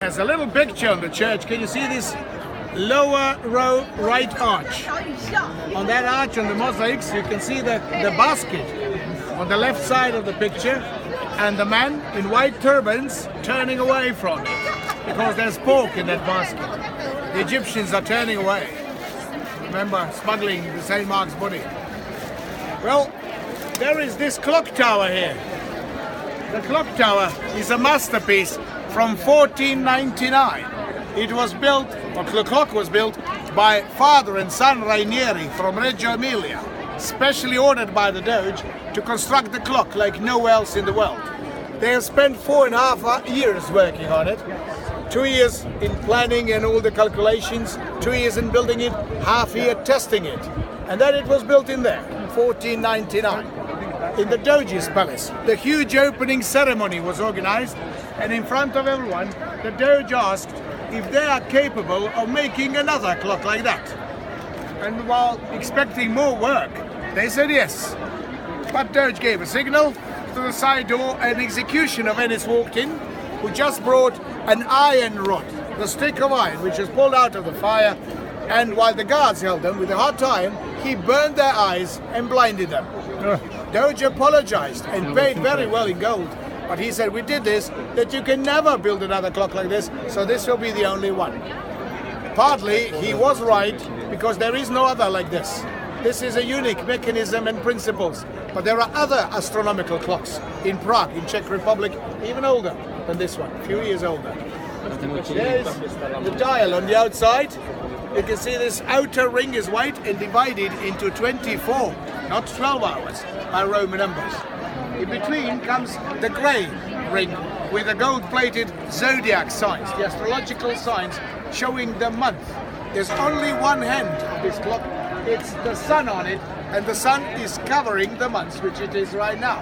There's a little picture on the church. Can you see this lower row right arch? On that arch, on the mosaics, you can see the basket on the left side of the picture and the man in white turbans turning away from it because there's pork in that basket. The Egyptians are turning away. Remember, smuggling the St. Mark's body. Well, there is this clock tower here. The clock tower is a masterpiece from 1499. It was built, or the clock was built by father and son Rainieri from Reggio Emilia, specially ordered by the Doge to construct the clock like nowhere else in the world. They have spent 4.5 years working on it. 2 years in planning and all the calculations, 2 years in building it, half year testing it. And then it was built in there, 1499. In the Doge's palace, the huge opening ceremony was organized, and in front of everyone, the Doge asked if they are capable of making another clock like that. And while expecting more work, they said yes. But Doge gave a signal to the side door, and executioner of Venice walked in, who just brought an iron rod, the stick of iron, which was pulled out of the fire, and while the guards held them with a hot iron, he burned their eyes and blinded them. Doge apologized and paid very well in gold, but he said, we did this, that you can never build another clock like this, so this will be the only one. Partly he was right, because there is no other like this. This is a unique mechanism and principles, but there are other astronomical clocks in Prague, in Czech Republic, even older than this one, a few years older. There's the dial on the outside. You can see this outer ring is white and divided into 24, not 12 hours, by Roman numbers. In between comes the grey ring with the gold-plated zodiac signs, the astrological signs showing the month. There's only one hand of this clock. It's the sun on it, and the sun is covering the months, which it is right now.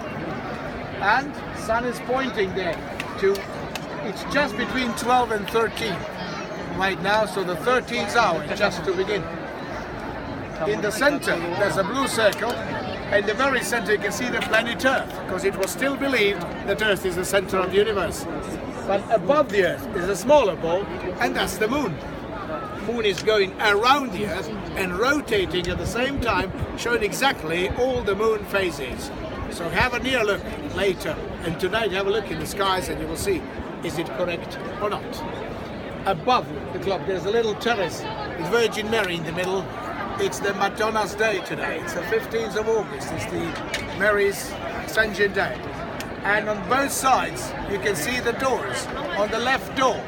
And sun is pointing there to, it's just between 12 and 13 right now, so the 13th hour is just to begin. In the center, there's a blue circle, and in the very center you can see the planet Earth, because it was still believed that Earth is the center of the universe. But above the Earth is a smaller ball, and that's the moon. Moon is going around the Earth and rotating at the same time, showing exactly all the moon phases. So have a near look later, and tonight have a look in the skies and you will see, is it correct or not. Above the clock there's a little terrace with Virgin Mary in the middle. It's the Madonna's Day today. It's the 15th of August. It's the Mary's Ascension Day. And on both sides you can see the doors. On the left door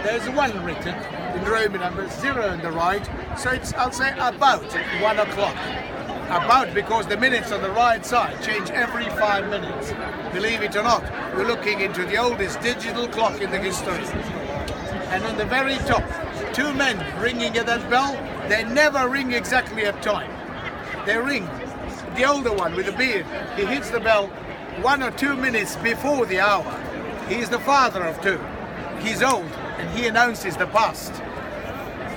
there's 1 written in Roman numbers, 0 on the right, so it's, I'll say, about 1 o'clock. About, because the minutes on the right side change every 5 minutes. Believe it or not, we're looking into the oldest digital clock in the history. And on the very top, 2 men ringing at that bell. They never ring exactly at time. They ring, the older one with the beard, he hits the bell 1 or 2 minutes before the hour. He's the father of 2. He's old, and he announces the past.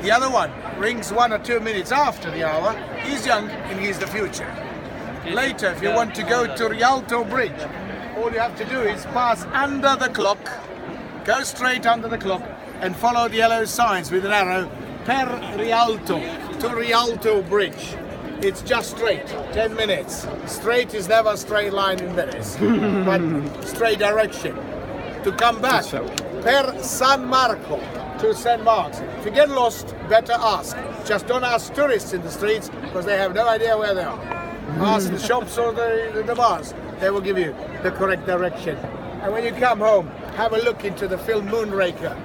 The other one rings 1 or 2 minutes after the hour. He's young and he's the future. Later, if you want to go to Rialto Bridge, all you have to do is pass under the clock, go straight under the clock and follow the yellow signs with an arrow per Rialto to Rialto Bridge. It's just straight, 10 minutes. Straight is never a straight line in Venice, but straight direction. To come back, per San Marco to St. Mark's. If you get lost, better ask. Just don't ask tourists in the streets because they have no idea where they are. Ask the shops or the bars. They will give you the correct direction. And when you come home, have a look into the film Moonraker.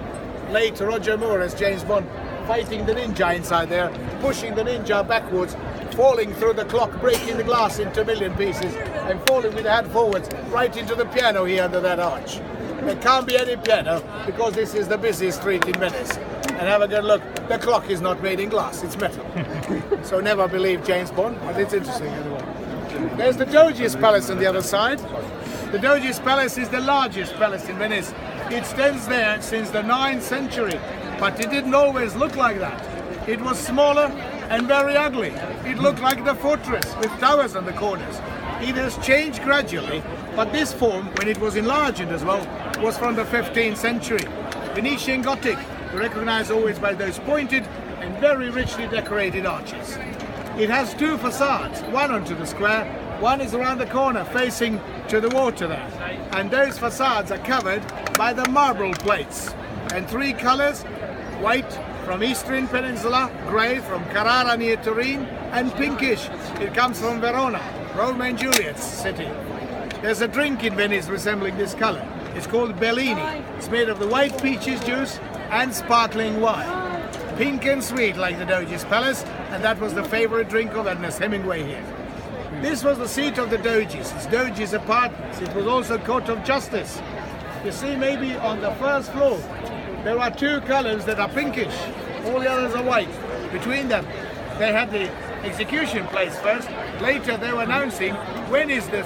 Later, Roger Moore as James Bond fighting the ninja inside there, pushing the ninja backwards, falling through the clock, breaking the glass into a million pieces, and falling with the head forwards right into the piano here under that arch. There can't be any piano because this is the busiest street in Venice. And have a good look. The clock is not made in glass, it's metal. So never believe James Bond, but it's interesting anyway. There's the Doge's Palace on the other side. The Doge's Palace is the largest palace in Venice. It stands there since the 9th century, but it didn't always look like that. It was smaller and very ugly. It looked like the fortress with towers on the corners. It has changed gradually, but this form, when it was enlarged as well, was from the 15th century. Venetian Gothic, recognized always by those pointed and very richly decorated arches. It has two facades, one onto the square, one is around the corner facing to the water there. And those facades are covered by the marble plates. And three colors, white from Eastern Peninsula, grey from Carrara near Turin, and pinkish, it comes from Verona, Romeo and Juliet's city. There's a drink in Venice resembling this color. It's called Bellini. It's made of the white peaches juice and sparkling wine. Pink and sweet like the Doge's palace, and that was the favorite drink of Ernest Hemingway here. This was the seat of the Doges, it's Doge's apartments. It was also court of justice. You see, maybe on the first floor, there are two colors that are pinkish, all the others are white. Between them, they had the execution place first. Later, they were announcing when is the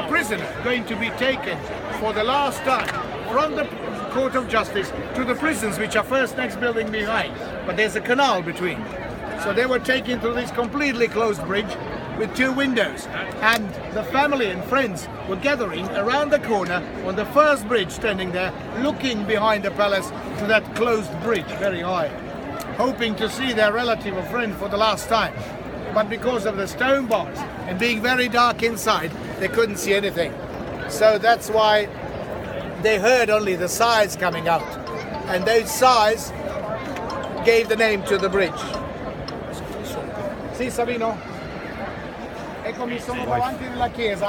prisoner going to be taken for the last time from the court of justice to the prisons, which are first next building behind. But there's a canal between. So they were taken through this completely closed bridge with two windows, and the family and friends were gathering around the corner on the first bridge, standing there looking behind the palace to that closed bridge very high, hoping to see their relative or friend for the last time. But because of the stone bars and being very dark inside, they couldn't see anything. So that's why they heard only the sighs coming out, and those sighs gave the name to the bridge. Sì, Sabino? Eccomi, sono davanti alla chiesa.